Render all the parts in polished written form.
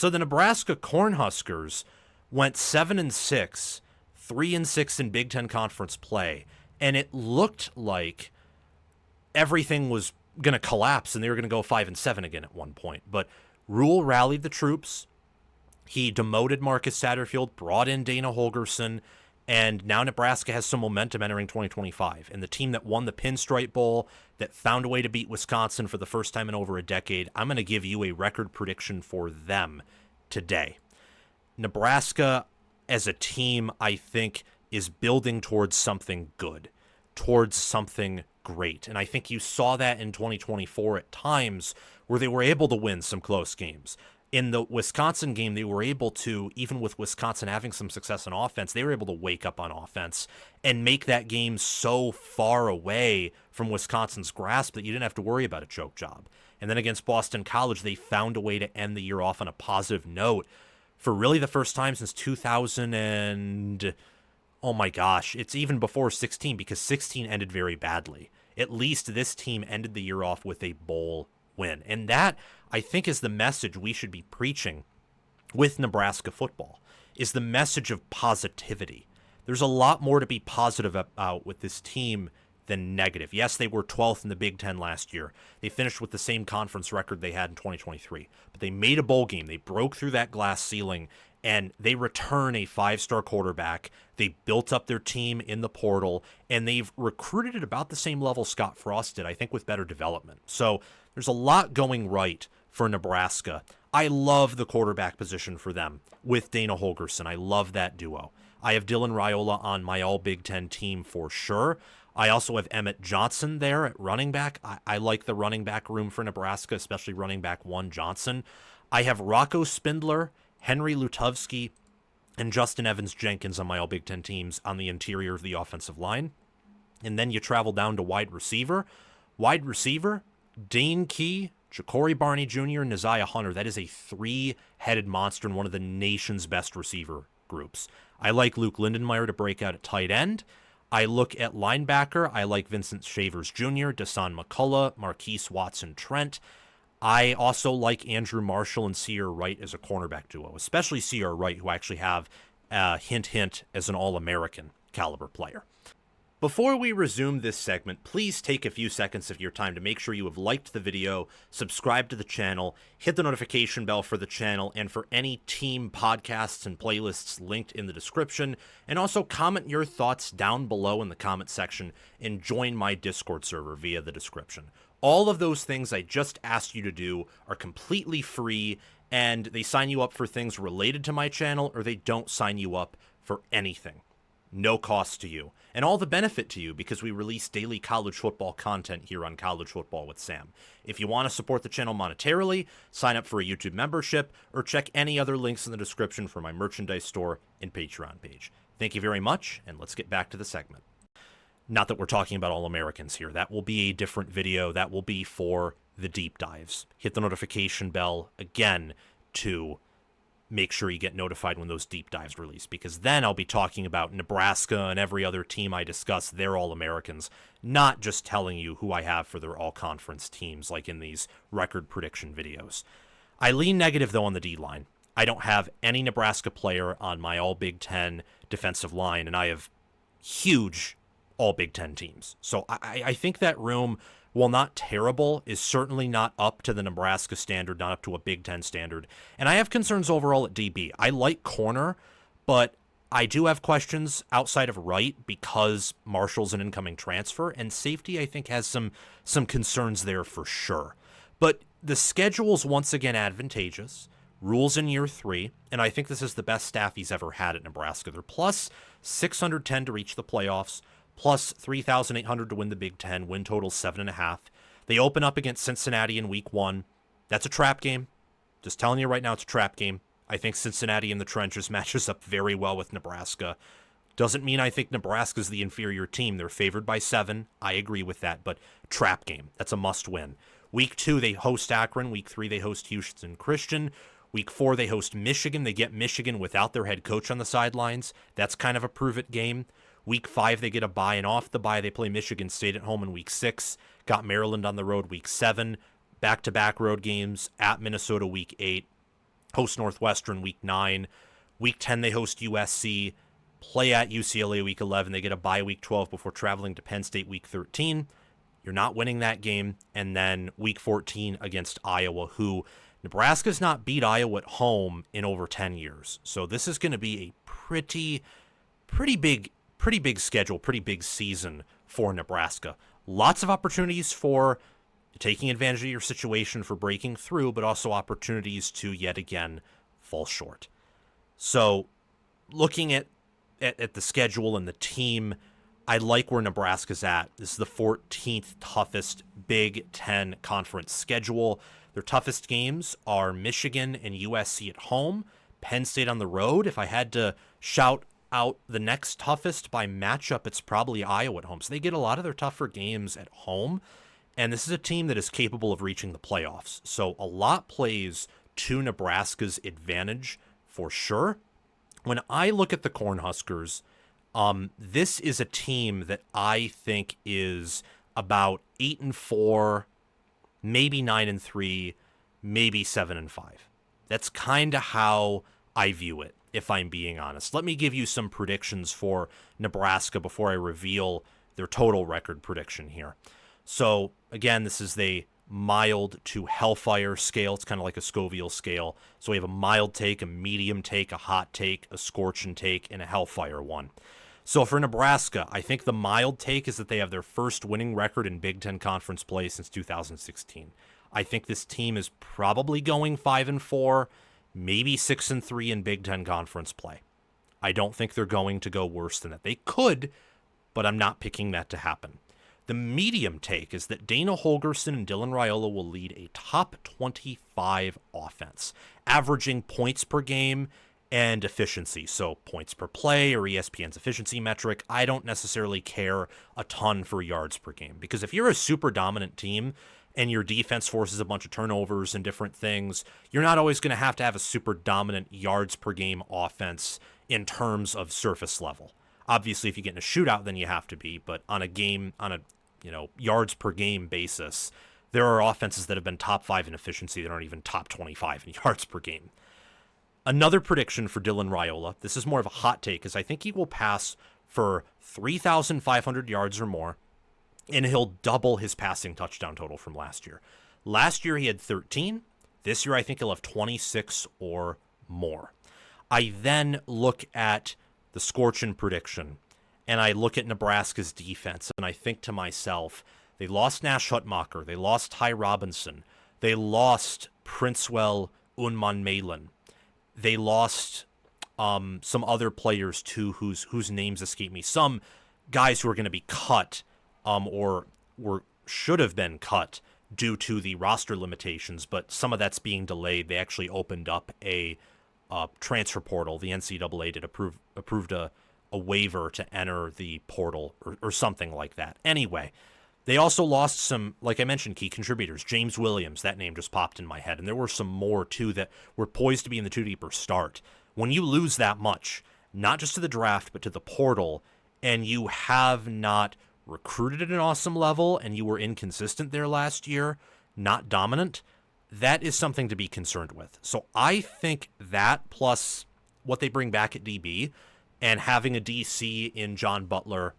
So the Nebraska Cornhuskers went 7-6, 3-6 in Big Ten Conference play, and it looked like everything was going to collapse and they were going to go 5-7 again at one point. But Rhule rallied the troops. He demoted Marcus Satterfield, brought in Dana Holgorsen, and now Nebraska has some momentum entering 2025. And the team that won the Pinstripe Bowl, that found a way to beat Wisconsin for the first time in over a decade, I'm going to give you a record prediction for them today. Nebraska, as a team, I think, is building towards something good, towards something great. And I think you saw that in 2024 at times where they were able to win some close games. In the Wisconsin game, they were able to, even with Wisconsin having some success on offense, they were able to wake up on offense and make that game so far away from Wisconsin's grasp that you didn't have to worry about a choke job. And then against Boston College, they found a way to end the year off on a positive note for really the first time since 2000 and, oh my gosh, it's even before 16 because 16 ended very badly. At least this team ended the year off with a bowl win. And that, I think, is the message we should be preaching with Nebraska football, is the message of positivity. There's a lot more to be positive about with this team than negative. Yes, they were 12th in the Big Ten last year. They finished with the same conference record they had in 2023. But they made a bowl game. They broke through that glass ceiling, and they return a 5-star quarterback. They built up their team in the portal, and they've recruited at about the same level Scott Frost did, I think, with better development. So there's a lot going right for Nebraska. I love the quarterback position for them with Dana Holgorsen. I love that duo. I have Dylan Raiola on my All-Big Ten team for sure. I also have Emmett Johnson there at running back. I like the running back room for Nebraska, especially running back one Johnson. I have Rocco Spindler, Henry Lutovsky, and Justin Evans-Jenkins on my All-Big Ten teams on the interior of the offensive line. And then you travel down to wide receiver. Wide receiver, Dane Key, Jacory Barney Jr., and Neziah Hunter. That is a three-headed monster and one of the nation's best receiver groups. I like Luke Lindenmeyer to break out at tight end. I look at linebacker. I like Vincent Shavers Jr., Dasan McCullough, Marquise Watson-Trent. I also like Andrew Marshall and Ceyair Wright as a cornerback duo, especially Ceyair Wright, who I actually have, hint, as an All-American caliber player. Before we resume this segment, please take a few seconds of your time to make sure you have liked the video, subscribe to the channel, hit the notification bell for the channel and for any team podcasts and playlists linked in the description, and also comment your thoughts down below in the comment section and join my Discord server via the description. All of those things I just asked you to do are completely free, and they sign you up for things related to my channel, or they don't sign you up for anything. No cost to you, and all the benefit to you because we release daily college football content here on College Football with Sam. If you want to support the channel monetarily, sign up for a YouTube membership, or check any other links in the description for my merchandise store and Patreon page. Thank you very much, and let's get back to the segment. Not that we're talking about All-Americans here. That will be a different video. That will be for the deep dives. Hit the notification bell again to make sure you get notified when those deep dives release, because then I'll be talking about Nebraska and every other team I discuss. They're All-Americans, not just telling you who I have for their all-conference teams like in these record prediction videos. I lean negative, though, on the D-line. I don't have any Nebraska player on my All-Big Ten defensive line, and I have huge All-Big Ten teams. So I think that room, while not terrible, is certainly not up to the Nebraska standard, not up to a Big Ten standard. And I have concerns overall at DB. I like corner, but I do have questions outside of right because Marshall's an incoming transfer, and safety I think has some concerns there for sure. But the schedule's once again advantageous. Rhule's in year 3, and I think this is the best staff he's ever had at Nebraska. They're plus 610 to reach the playoffs, plus 3,800 to win the Big Ten, win total 7.5. They open up against Cincinnati in week 1. That's a trap game. Just telling you right now, it's a trap game. I think Cincinnati in the trenches matches up very well with Nebraska. Doesn't mean I think Nebraska's the inferior team. They're favored by 7. I agree with that, but trap game. That's a must win. Week 2, they host Akron. Week 3, they host Houston Christian. Week 4, they host Michigan. They get Michigan without their head coach on the sidelines. That's kind of a prove-it game. Week 5, they get a bye, and off the bye, they play Michigan State at home in Week 6. Got Maryland on the road Week 7. Back-to-back road games at Minnesota Week 8. host Northwestern week 9. Week 10, they host USC, play at UCLA week 11. They get a bye week 12 before traveling to Penn State week 13. You're not winning that game. And then week 14 against Iowa, who Nebraska's not beat Iowa at home in over 10 years. So this is going to be a pretty big schedule, pretty big season for Nebraska. Lots of opportunities for taking advantage of your situation, for breaking through, but also opportunities to yet again fall short. So looking at the schedule and the team, I like where Nebraska's at. This is the 14th toughest Big Ten conference schedule. Their toughest games are Michigan and USC at home, Penn State on the road. If I had to shout out the next toughest by matchup, it's probably Iowa at home. So they get a lot of their tougher games at home. And this is a team that is capable of reaching the playoffs. So a lot plays to Nebraska's advantage for sure. When I look at the Cornhuskers, this is a team that I think is about 8-4, maybe 9-3, maybe 7-5. That's kind of how I view it, if I'm being honest. Let me give you some predictions for Nebraska before I reveal their total record prediction here. So again, this is the mild to hellfire scale. It's kind of like a Scoville scale. So we have a mild take, a medium take, a hot take, a scorching take, and a hellfire one. So for Nebraska, I think the mild take is that they have their first winning record in Big Ten Conference play since 2016. I think this team is probably going 5-4, maybe 6-3 in Big Ten Conference play. I don't think they're going to go worse than that. They could, but I'm not picking that to happen. The medium take is that Dana Holgorsen and Dylan Raiola will lead a top 25 offense, averaging points per game and efficiency. So points per play or ESPN's efficiency metric. I don't necessarily care a ton for yards per game, because if you're a super dominant team and your defense forces a bunch of turnovers and different things, you're not always going to have a super dominant yards per game offense in terms of surface level. Obviously, if you get in a shootout, then you have to be, but on a yards per game basis, there are offenses that have been top 5 in efficiency that aren't even top 25 in yards per game. Another prediction for Dylan Raiola, this is more of a hot take, is I think he will pass for 3,500 yards or more, and he'll double his passing touchdown total from last year. Last year he had 13. This year I think he'll have 26 or more. I then look at the scorching prediction, and I look at Nebraska's defense, and I think to myself, they lost Nash Hutmacher, they lost Ty Robinson, they lost Princewell Unman-Malin, they lost some other players too whose names escape me, some guys who are going to be cut or should have been cut due to the roster limitations, but some of that's being delayed. They actually opened up a transfer portal. The NCAA did approved a waiver to enter the portal or something like that. Anyway, they also lost some, like I mentioned, key contributors. James Williams, that name just popped in my head. And there were some more, too, that were poised to be in the two-deeper start. When you lose that much, not just to the draft, but to the portal, and you have not recruited at an awesome level, and you were inconsistent there last year, not dominant, that is something to be concerned with. So I think that plus what they bring back at DB and having a DC in John Butler,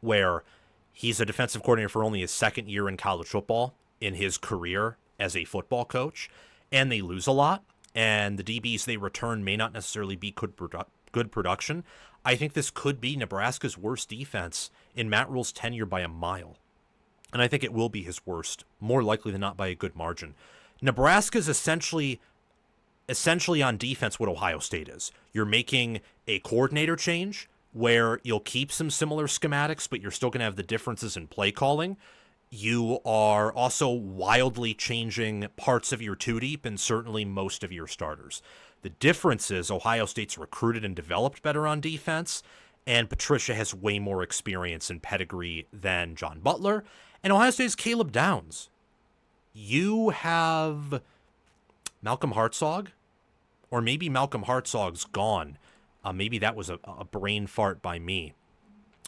where he's a defensive coordinator for only his second year in college football in his career as a football coach, and they lose a lot, and the DBs they return may not necessarily be good production. I think this could be Nebraska's worst defense in Matt Rhule's tenure by a mile. And I think it will be his worst, more likely than not by a good margin. Nebraska's essentially on defense what Ohio State is. You're making a coordinator change where you'll keep some similar schematics, but you're still going to have the differences in play calling. You are also wildly changing parts of your two-deep and certainly most of your starters. The difference is Ohio State's recruited and developed better on defense, and Patricia has way more experience and pedigree than John Butler, and Ohio State's Caleb Downs. You have Malcolm Hartzog, or maybe Malcolm Hartzog's gone. Maybe that was a brain fart by me.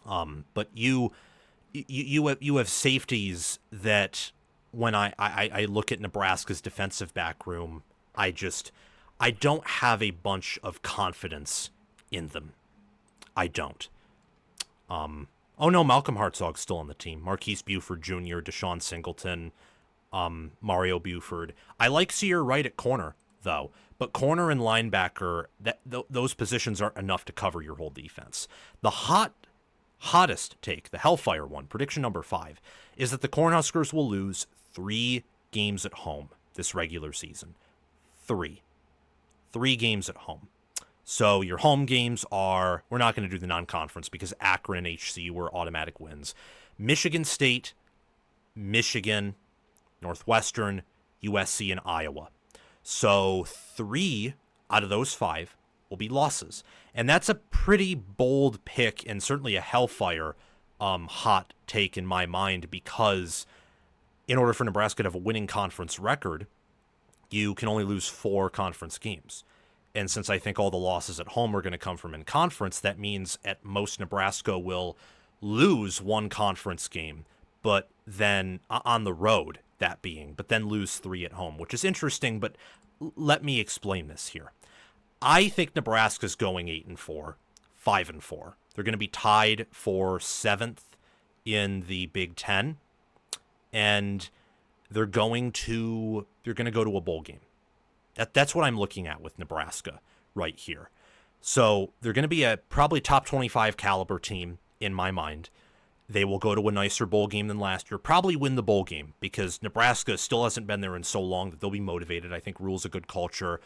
But you have safeties that when I look at Nebraska's defensive back room, I I don't have a bunch of confidence in them. I don't. Oh no, Malcolm Hartzog's still on the team. Marquise Buford Jr., Deshaun Singleton, Mario Buford. I like Ceyair Wright at corner, though. But corner and linebacker, those positions aren't enough to cover your whole defense. The hottest take, the Hellfire one, prediction number 5, is that the Cornhuskers will lose 3 games at home this regular season. 3 games at home. So your home games are, we're not going to do the non-conference because Akron and HC were automatic wins. Michigan State, Michigan, Northwestern, USC, and Iowa. So 3 out of those 5 will be losses. And that's a pretty bold pick and certainly a Hellfire hot take in my mind, because in order for Nebraska to have a winning conference record, you can only lose 4 conference games. And since I think all the losses at home are going to come from in conference, that means at most Nebraska will lose 1 conference game, but then on the road, that being, but then lose 3 at home, which is interesting, but let me explain this here. I think Nebraska's going 8-4, 5-4. They're going to be tied for 7th in the Big Ten, and they're going to go to a bowl game. That's what I'm looking at with Nebraska right here. So they're going to be a probably top 25 caliber team in my mind. They will go to a nicer bowl game than last year, probably win the bowl game, because Nebraska still hasn't been there in so long that they'll be motivated. I think Rhule's a good culture,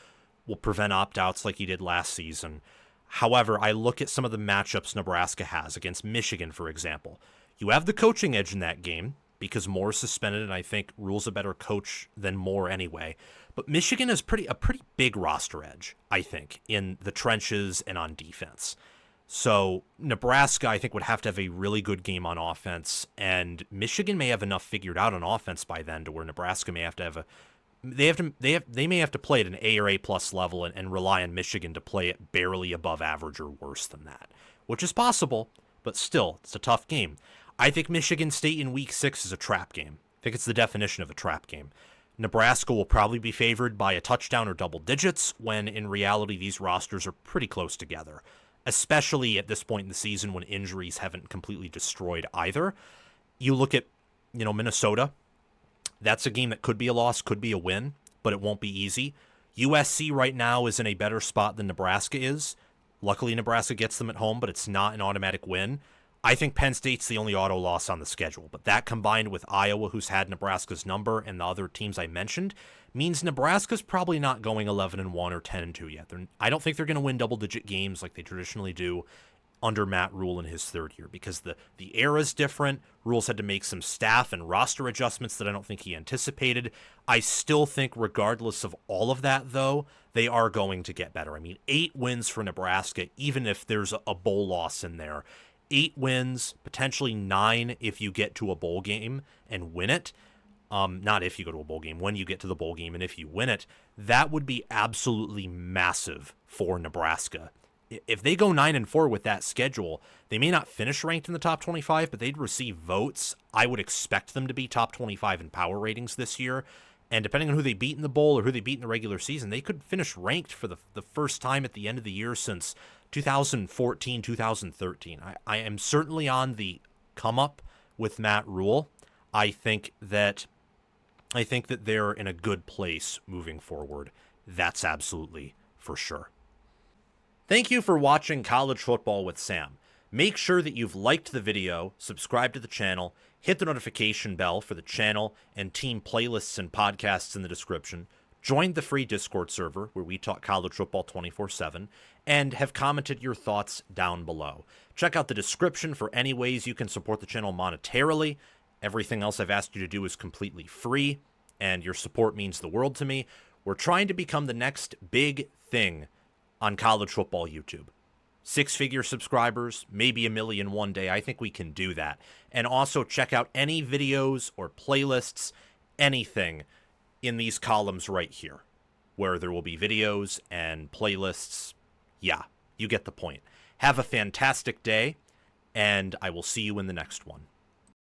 will prevent opt-outs like he did last season. However, I look at some of the matchups Nebraska has against Michigan, for example. You have the coaching edge in that game because Moore's suspended, and I think Rhule's a better coach than Moore anyway. But Michigan is a pretty big roster edge, I think, in the trenches and on defense. So Nebraska, I think, would have to have a really good game on offense, and Michigan may have enough figured out on offense by then to where Nebraska may have to have they may have to play at an A or A plus level and rely on Michigan to play it barely above average or worse than that, which is possible, but still, it's a tough game. I think Michigan State in Week 6 is a trap game. I think it's the definition of a trap game. Nebraska will probably be favored by a touchdown or double digits, when in reality these rosters are pretty close together, especially at this point in the season when injuries haven't completely destroyed either. You look at, Minnesota. That's a game that could be a loss, could be a win, but it won't be easy. USC right now is in a better spot than Nebraska is. Luckily, Nebraska gets them at home, but it's not an automatic win. I think Penn State's the only auto loss on the schedule, but that combined with Iowa, who's had Nebraska's number, and the other teams I mentioned, means Nebraska's probably not going 11-1 or 10-2 yet. I don't think they're going to win double-digit games like they traditionally do under Matt Rhule in his 3rd year, because the era's different. Rhule's had to make some staff and roster adjustments that I don't think he anticipated. I still think regardless of all of that, though, they are going to get better. I mean, 8 wins for Nebraska, even if there's a bowl loss in there. 8 wins, potentially 9 if you get to a bowl game and win it. Not if you go to a bowl game, when you get to the bowl game and if you win it. That would be absolutely massive for Nebraska. If they go 9-4 with that schedule, they may not finish ranked in the top 25, but they'd receive votes. I would expect them to be top 25 in power ratings this year. And depending on who they beat in the bowl or who they beat in the regular season, they could finish ranked for the first time at the end of the year since 2014, 2013. I am certainly on the come up with Matt Rhule. I think that they're in a good place moving forward. That's absolutely for sure. Thank you for watching College Football with Sam. Make sure that you've liked the video, subscribed to the channel, hit the notification bell for the channel and team playlists and podcasts in the description, joined the free Discord server where we talk college football 24/7, and have commented your thoughts down below. Check out the description for any ways you can support the channel monetarily. Everything else I've asked you to do is completely free, and your support means the world to me. We're trying to become the next big thing on college football YouTube. 6-figure subscribers, maybe 1 million one day. I think we can do that. And also check out any videos or playlists, anything in these columns right here, where there will be videos and playlists. Yeah, you get the point. Have a fantastic day, and I will see you in the next one.